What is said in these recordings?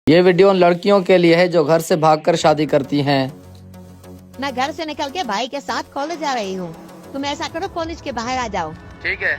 ये वीडियो उन लड़कियों के लिए है जो घर से भागकर शादी करती हैं। मैं घर से निकल के भाई के साथ कॉलेज जा रही हूँ। तुम ऐसा करो, कॉलेज के बाहर आ जाओ। ठीक है।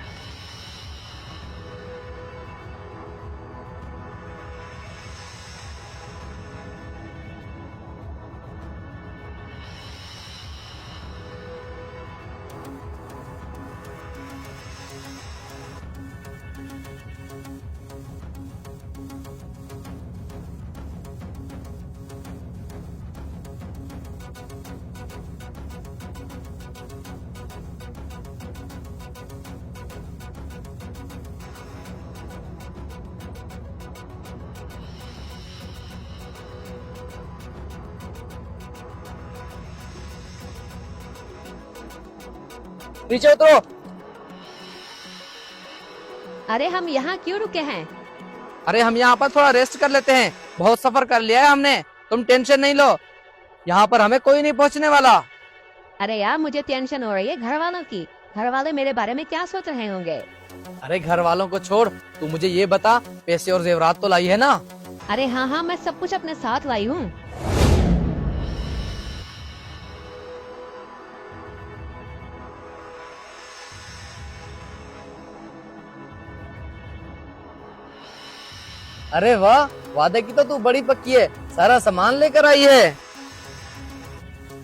नीचे उतरो। अरे हम यहाँ क्यों रुके हैं? अरे हम यहाँ पर थोड़ा रेस्ट कर लेते हैं, बहुत सफर कर लिया है हमने। तुम टेंशन नहीं लो, यहाँ पर हमें कोई नहीं पहुँचने वाला। अरे यार, मुझे टेंशन हो रही है घर वालों की। घर वाले मेरे बारे में क्या सोच रहे होंगे? अरे घर वालों को छोड़, तू मुझे ये बता, पैसे और जेवरात तो लाई है ना? अरे हाँ, मैं सब कुछ अपने साथ लाई हूँ। अरे वाह, वादे की तो तू बड़ी पक्की है, सारा सामान लेकर आई है।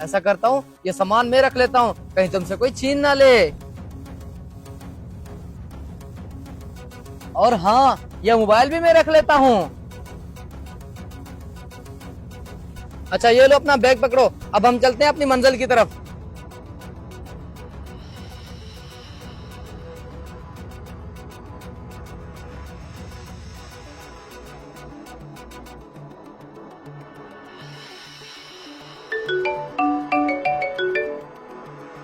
ऐसा करता हूँ, ये सामान मैं रख लेता हूँ, कहीं तुमसे कोई छीन ना ले। और हाँ, ये मोबाइल भी मैं रख लेता हूँ। अच्छा ये लो, अपना बैग पकड़ो, अब हम चलते हैं अपनी मंजिल की तरफ।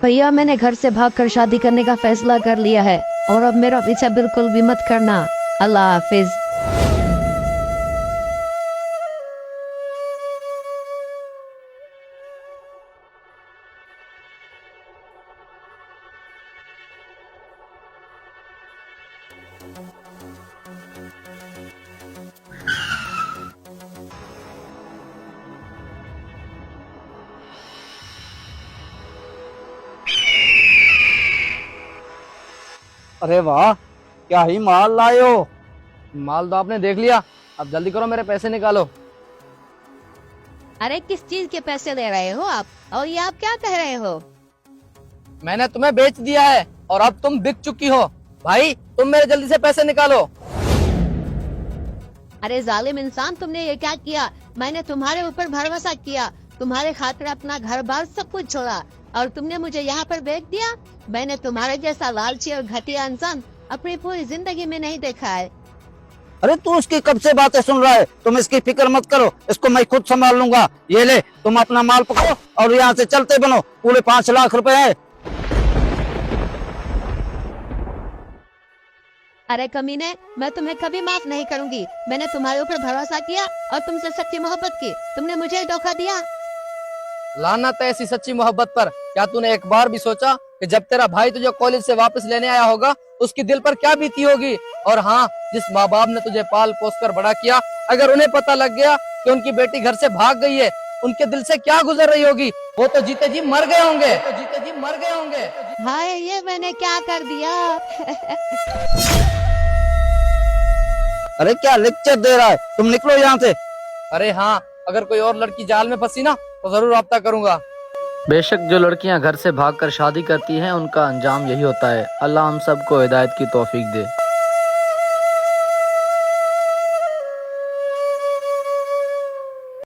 भैया, मैंने घर से भागकर शादी करने का फैसला कर लिया है और अब मेरा पीछा बिल्कुल भी मत करना। अल्लाह हाफिज। अरे वाह, क्या ही माल लाए हो। माल तो आपने देख लिया, अब जल्दी करो, मेरे पैसे निकालो। अरे किस चीज के पैसे ले रहे हो आप? और ये आप क्या कह रहे हो? मैंने तुम्हें बेच दिया है और अब तुम बिक चुकी हो। भाई तुम मेरे जल्दी से पैसे निकालो। अरे जालिम इंसान, तुमने ये क्या किया? मैंने तुम्हारे ऊपर भरोसा किया, तुम्हारे खातिर अपना घर बार सब कुछ छोड़ा और तुमने मुझे यहाँ पर बेच दिया। मैंने तुम्हारे जैसा लालची और घटिया इंसान अपनी पूरी जिंदगी में नहीं देखा है। अरे तू उसकी कब से बातें सुन रहा है? तुम इसकी फिक्र मत करो, इसको मैं खुद संभाल लूंगा। ये ले, तुम अपना माल पकड़ो और यहाँ से चलते बनो। पूरे 5 लाख रुपए है। अरे कमीने, मैं तुम्हें कभी माफ नहीं करूंगी। मैंने तुम्हारे ऊपर भरोसा किया और तुमसे सच्ची मोहब्बत की, तुमने मुझे धोखा दिया। लानत है ऐसी सच्ची मोहब्बत पर। क्या तूने एक बार भी सोचा कि जब तेरा भाई तुझे कॉलेज से वापस लेने आया होगा, उसकी दिल पर क्या बीती होगी? और हाँ, जिस माँ बाप ने तुझे पाल पोस कर बड़ा किया, अगर उन्हें पता लग गया कि उनकी बेटी घर से भाग गई है, उनके दिल से क्या गुजर रही होगी? वो तो जीते जी मर गए होंगे। हाय, ये मैंने क्या कर दिया? अरे क्या लेक्चर दे रहा है? तुम निकलो यहाँ से। अरे हाँ, अगर कोई और लड़की जाल में फंसी ना तो जरूर रब्ता करूंगा। बेशक जो लड़कियां घर से भागकर शादी करती हैं, उनका अंजाम यही होता है। अल्लाह हम सबको हिदायत की तौफीक दे।